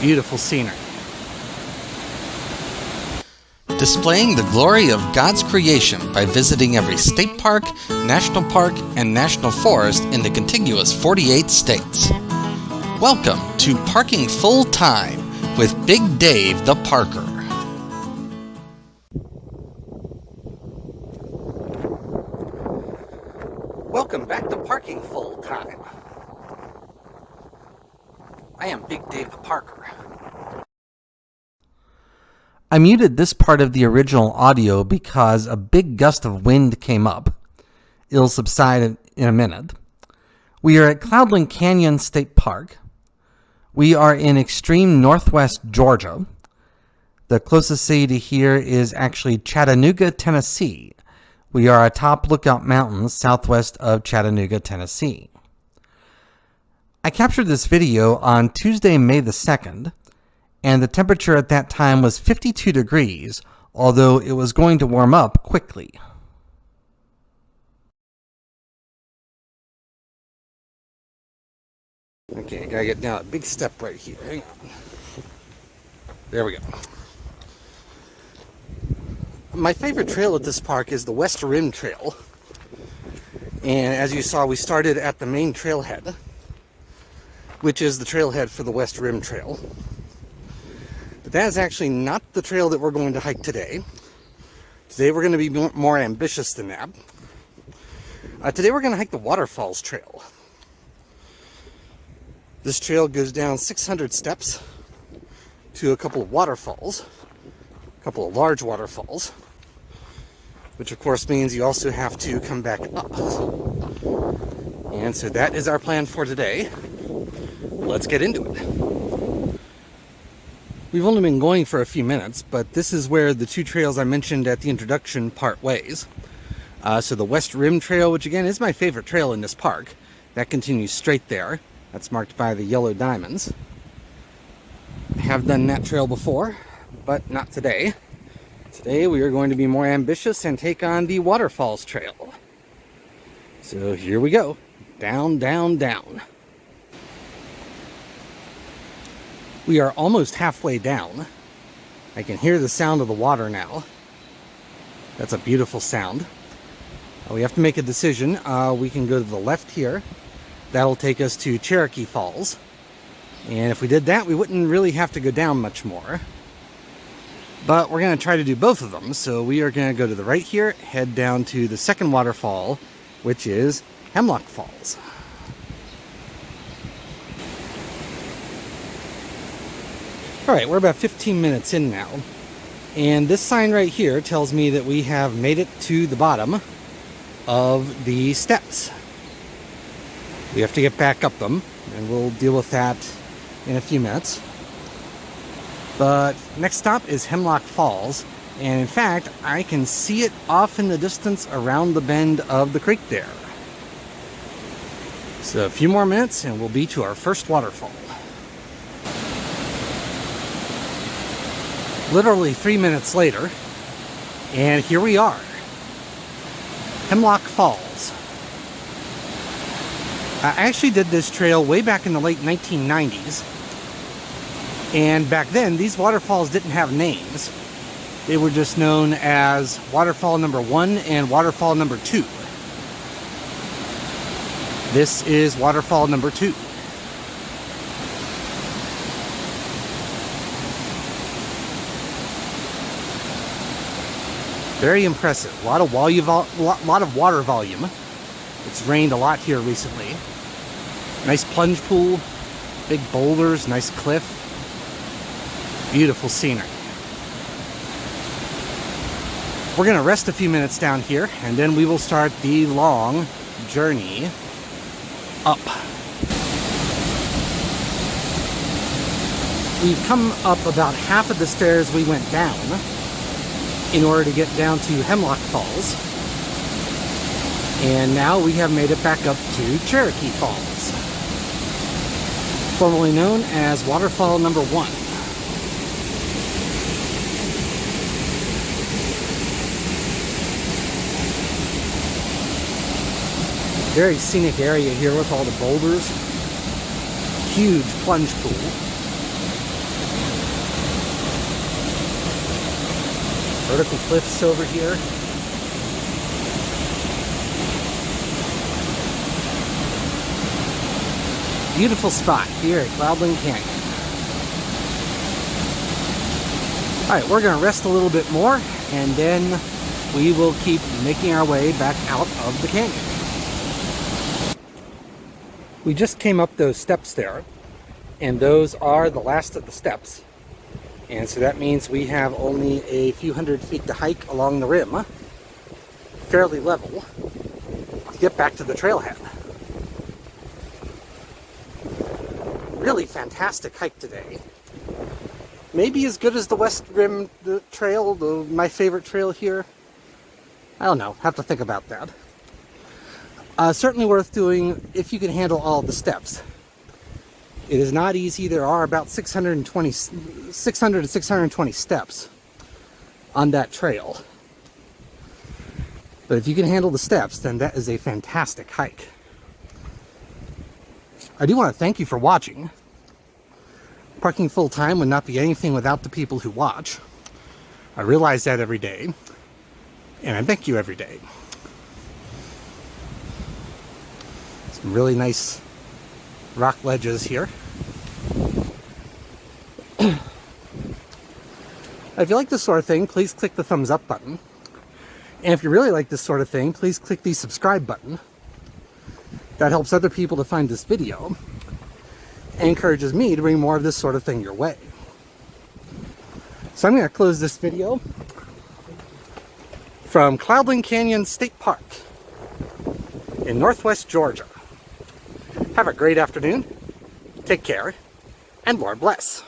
Beautiful scenery. Displaying the glory of God's creation by visiting every state park, national park, and national forest in the contiguous 48 states. Welcome to Parking Full Time with Big Dave the Parker. Welcome back to Parking Full Time. I am Big Dave the Parker. I muted this part of the original audio because a big gust of wind came up. It'll subside in a minute. We are at Cloudland Canyon State Park. We are in extreme northwest Georgia. The closest city to here is actually Chattanooga, Tennessee. We are atop Lookout Mountains, southwest of Chattanooga, Tennessee. I captured this video on Tuesday, May the 2nd, and the temperature at that time was 52 degrees, although it was going to warm up quickly. Okay, I gotta get down a big step right here. Hang on. There we go. My favorite trail at this park is the West Rim Trail. And as you saw, we started at the main trailhead, which is the trailhead for the West Rim Trail. But that is actually not the trail that we're going to hike today. Today we're going to be more ambitious than that. Today we're going to hike the Waterfalls Trail. This trail goes down 600 steps to a couple of waterfalls, a couple of large waterfalls, which of course means you also have to come back up. And so that is our plan for today. Let's get into it. We've only been going for a few minutes, but this is where the two trails I mentioned at the introduction part ways. So the West Rim Trail, which again is my favorite trail in this park, that continues straight there. That's marked by the yellow diamonds. I have done that trail before, but not today. Today we are going to be more ambitious and take on the Waterfalls Trail. So here we go. Down, down, down. We are almost halfway down. I can hear the sound of the water now. That's a beautiful sound. We have to make a decision. We can go to the left here. That'll take us to Cherokee Falls. And if we did that, we wouldn't really have to go down much more. But we're going to try to do both of them. So we are going to go to the right here, head down to the second waterfall, which is Hemlock Falls. Alright, we're about 15 minutes in now, and this sign right here tells me that we have made it to the bottom of the steps. We have to get back up them, and we'll deal with that in a few minutes. But next stop is Hemlock Falls, and in fact, I can see it off in the distance around the bend of the creek there. So a few more minutes, and we'll be to our first waterfall. Literally 3 minutes later, and here we are. Hemlock Falls. I actually did this trail way back in the late 1990s, and back then these waterfalls didn't have names. They were just known as Waterfall number 1 and Waterfall number 2. This is Waterfall number 2. Very impressive. A lot of water volume. It's rained a lot here recently. Nice plunge pool, big boulders, nice cliff. Beautiful scenery. We're going to rest a few minutes down here, and then we will start the long journey up. We've come up about half of the stairs we went down in order to get down to Hemlock Falls. And now we have made it back up to Cherokee Falls, formerly known as Waterfall number 1. Very scenic area here with all the boulders. Huge plunge pool. Vertical cliffs over here. Beautiful spot here at Cloudland Canyon. Alright, we're going to rest a little bit more, and then we will keep making our way back out of the canyon. We just came up those steps there, and those are the last of the steps. And so that means we have only a few hundred feet to hike along the rim, fairly level, to get back to the trailhead. Really fantastic hike today. Maybe as good as the West Rim Trail, my favorite trail here. I don't know, have to think about that. Certainly worth doing if you can handle all the steps. It is not easy. There are about 600 to 620 steps on that trail. But if you can handle the steps, then that is a fantastic hike. I do want to thank you for watching. Parking full time would not be anything without the people who watch. I realize that every day, and I thank you every day. Some really nice rock ledges here. If you like this sort of thing, please click the thumbs up button. And if you really like this sort of thing, please click the subscribe button. That helps other people to find this video and encourages me to bring more of this sort of thing your way. So I'm going to close this video from Cloudland Canyon State Park in Northwest Georgia. Have a great afternoon, take care, and Lord bless.